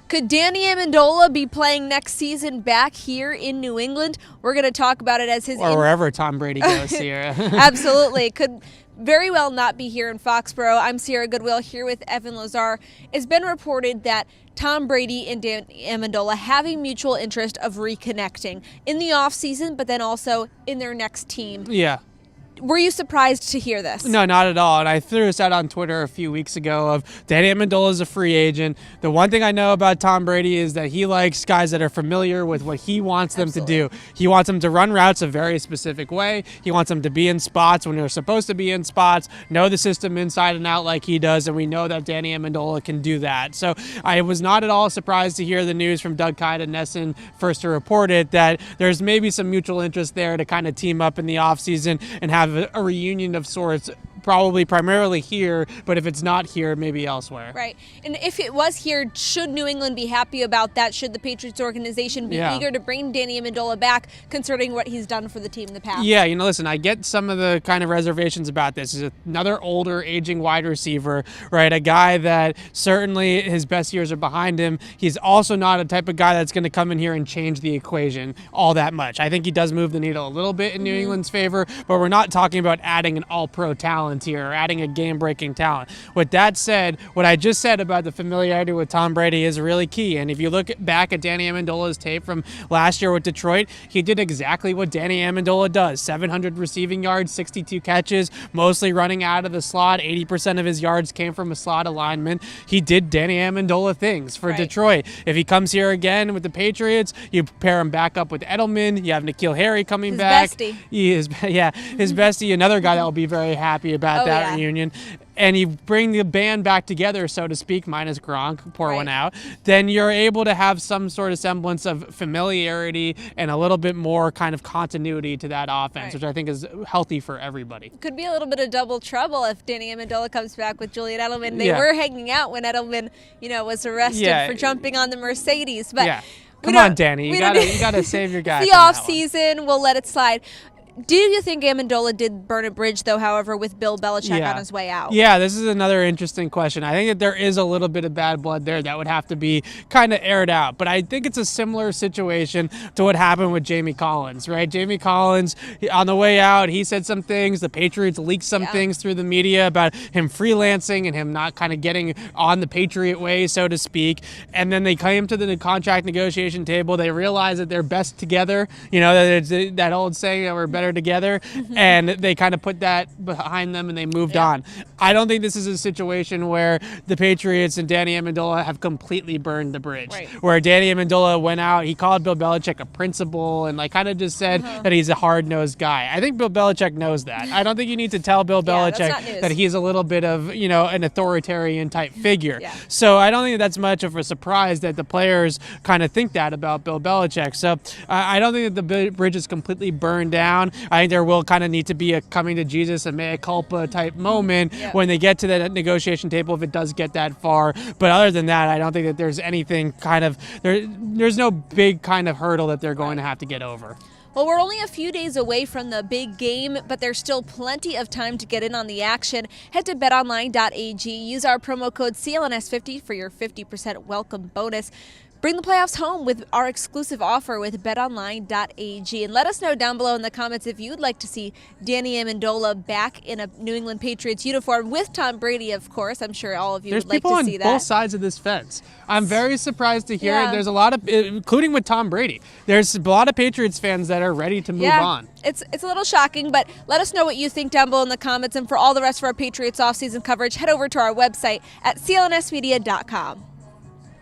Could Danny Amendola be playing next season back here in New England? We're going to talk about it as his... Or wherever Tom Brady goes here. Absolutely. Could very well not be here in Foxborough. I'm Sierra Goodwill here with Evan Lazar. It's been reported that Tom Brady and Danny Amendola have a mutual interest of reconnecting in the offseason, but then also in their next team. Yeah. Were you surprised to hear this? No, not at all. And I threw this out on Twitter a few weeks ago of Danny Amendola is a free agent. The one thing I know about Tom Brady is that he likes guys that are familiar with what he wants them to do. He wants them to run routes a very specific way. He wants them to be in spots when they're supposed to be in spots, know the system inside and out like he does, and we know that Danny Amendola can do that. So I was not at all surprised to hear the news from Doug Kyed and Nesson first to report it, that there's maybe some mutual interest there to kind of team up in the offseason and have a reunion of sorts, probably primarily here, but if it's not here, maybe elsewhere. Right. And if it was here, should New England be happy about that? Should the Patriots organization be eager to bring Danny Amendola back, considering what he's done for the team in the past? Yeah, listen, I get some of the kind of reservations about this. He's another older, aging wide receiver, right? A guy that certainly his best years are behind him. He's also not a type of guy that's going to come in here and change the equation all that much. I think he does move the needle a little bit in New England's favor, but we're not talking about adding an all-pro talent here or adding a game-breaking talent. With that said, what I just said about the familiarity with Tom Brady is really key. And if you look back at Danny Amendola's tape from last year with Detroit, he did exactly what Danny Amendola does. 700 receiving yards, 62 catches, mostly running out of the slot. 80% of his yards came from a slot alignment. He did Danny Amendola things for Detroit. If he comes here again with the Patriots, you pair him back up with Edelman. You have N'Keal Harry coming his back. Bestie. He is, his bestie, another guy that will be very happy about that reunion. And you bring the band back together, so to speak, minus Gronk, pour one out, then you're able to have some sort of semblance of familiarity and a little bit more kind of continuity to that offense, which I think is healthy for everybody. Could be a little bit of double trouble if Danny Amendola comes back with Julian Edelman. They were hanging out when Edelman, was arrested for jumping on the Mercedes. But come on, Danny, you gotta save your guy. The off season, we'll let it slide. Do you think Amendola did burn a bridge, though, however, with Bill Belichick on his way out? Yeah, this is another interesting question. I think that there is a little bit of bad blood there that would have to be kind of aired out. But I think it's a similar situation to what happened with Jamie Collins, right? Jamie Collins, on the way out, he said some things. The Patriots leaked some things through the media about him freelancing and him not kind of getting on the Patriot way, so to speak. And then they came to the contract negotiation table. They realized that they're best together. That old saying that we're better together, and they kind of put that behind them and they moved on. I don't think this is a situation where the Patriots and Danny Amendola have completely burned the bridge. Where Danny Amendola went out, he called Bill Belichick a principal and kind of just said that he's a hard-nosed guy. I think Bill Belichick knows that. I don't think you need to tell Bill Belichick that he's a little bit of, an authoritarian type figure. So I don't think that's much of a surprise that the players kind of think that about Bill Belichick. So I don't think that the bridge is completely burned down. I think there will kind of need to be a coming to Jesus, a mea culpa type moment when they get to that negotiation table, if it does get that far. But other than that, I don't think that there's anything there's no big kind of hurdle that they're going to have to get over. Well, we're only a few days away from the big game, but there's still plenty of time to get in on the action. Head to betonline.ag. Use our promo code CLNS50 for your 50% welcome bonus. Bring the playoffs home with our exclusive offer with betonline.ag. And let us know down below in the comments if you'd like to see Danny Amendola back in a New England Patriots uniform with Tom Brady, of course. I'm sure all of you would like to see that. There's people on both sides of this fence. I'm very surprised to hear it. There's a lot of, including with Tom Brady, there's a lot of Patriots fans that are ready to move on. It's a little shocking, but let us know what you think down below in the comments. And for all the rest of our Patriots offseason coverage, head over to our website at clnsmedia.com.